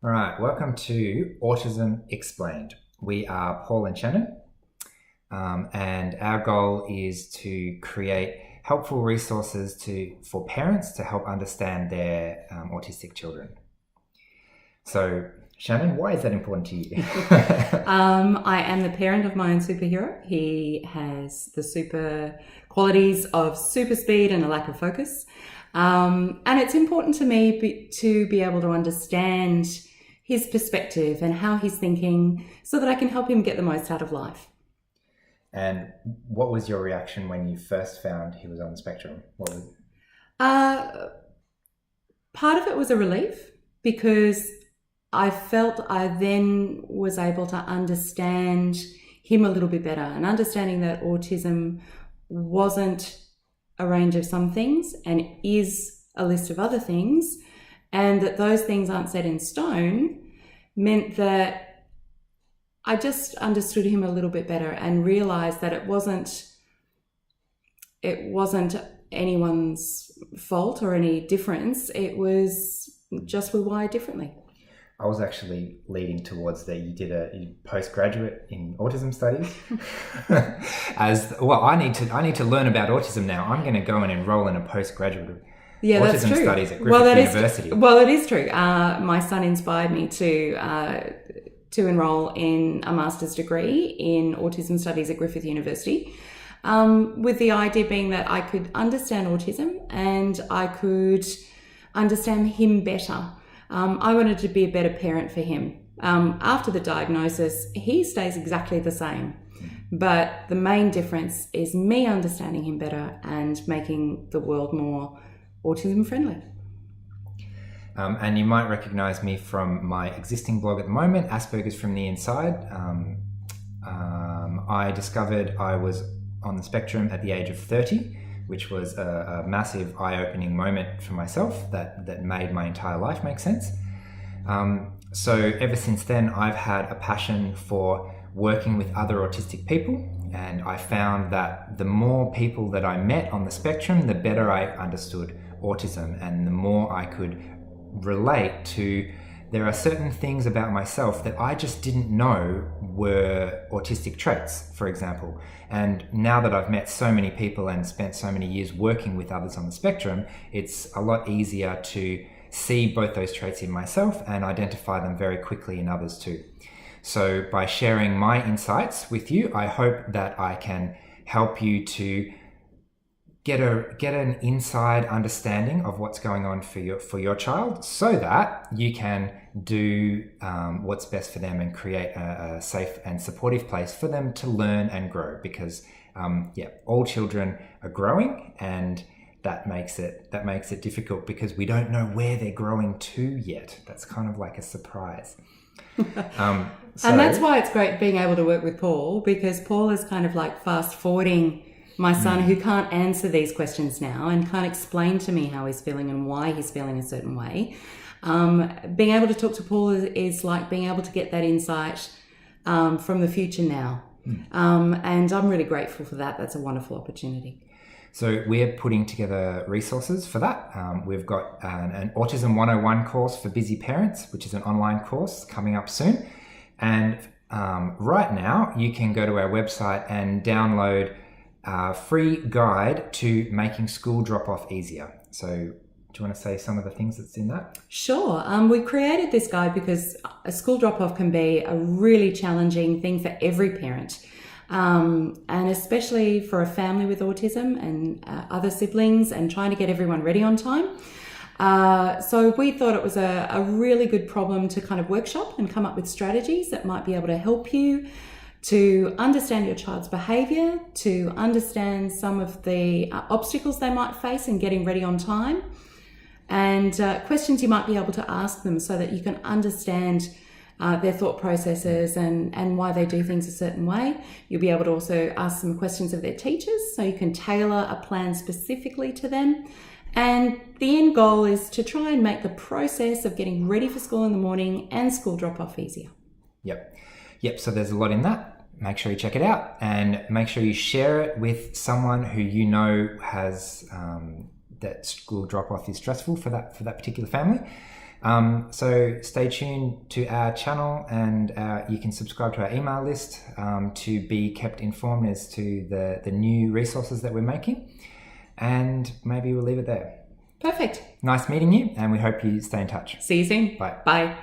All right, welcome to Autism Explained. We are Paul and Shannan, and our goal is to create helpful resources for parents to help understand their autistic children. So, Shannan, why is that important to you? I am the parent of my own superhero. He has the super qualities of super speed and a lack of focus. And it's important to me to be able to understand his perspective and how he's thinking so that I can help him get the most out of life. And what was your reaction when you first found he was on the spectrum? What was Part of it was a relief because I felt I then was able to understand him a little bit better, and understanding that autism wasn't a range of some things and is a list of other things, and that those things aren't set in stone, meant that I just understood him a little bit better and realized that it wasn't anyone's fault or any difference. It was just we're wired differently. I was actually leading towards that you did a postgraduate in autism studies. As well, I need to learn about autism now. I'm going to go and enroll in a postgraduate autism studies at Griffith University. It is true. My son inspired me to enroll in a master's degree in autism studies at Griffith University, with the idea being that I could understand autism and I could understand him better. I wanted to be a better parent for him. After the diagnosis, he stays exactly the same. But the main difference is me understanding him better and making the world more autism friendly. And you might recognize me from my existing blog at the moment, Asperger's from the Inside. I discovered I was on the spectrum at the age of 30, which was a massive eye-opening moment for myself that made my entire life make sense. So ever since then, I've had a passion for working with other autistic people, and I found that the more people that I met on the spectrum, the better I understood autism, and the more I could relate to. There are certain things about myself that I just didn't know were autistic traits, for example. And now that I've met so many people and spent so many years working with others on the spectrum, it's a lot easier to see both those traits in myself and identify them very quickly in others too. So by sharing my insights with you, I hope that I can help you to get an inside understanding of what's going on for your child, so that you can do what's best for them and create a safe and supportive place for them to learn and grow. Because all children are growing, and that makes it difficult because we don't know where they're growing to yet. That's kind of like a surprise. And that's why it's great being able to work with Paul, because Paul is kind of like fast forwarding my son who can't answer these questions now and can't explain to me how he's feeling and why he's feeling a certain way. Being able to talk to Paul is like being able to get that insight from the future now. And I'm really grateful for that. That's a wonderful opportunity. So we're putting together resources for that. We've got an Autism 101 course for busy parents, which is an online course coming up soon. And right now you can go to our website and download a free guide to making school drop-off easier. So do you want to say some of the things that's in that? Sure. We created this guide because a school drop-off can be a really challenging thing for every parent. And especially for a family with autism and other siblings, and trying to get everyone ready on time. So we thought it was a really good problem to kind of workshop and come up with strategies that might be able to help you to understand your child's behaviour, to understand some of the obstacles they might face in getting ready on time, and questions you might be able to ask them so that you can understand their thought processes and why they do things a certain way. You'll be able to also ask some questions of their teachers so you can tailor a plan specifically to them. And the end goal is to try and make the process of getting ready for school in the morning and school drop-off easier. Yep, so there's a lot in that. Make sure you check it out, and make sure you share it with someone who you know has that school drop-off is stressful for that particular family. So stay tuned to our channel, and you can subscribe to our email list to be kept informed as to the new resources that we're making. And maybe we'll leave it there. Perfect. Nice meeting you, and we hope you stay in touch. See you soon. Bye. Bye.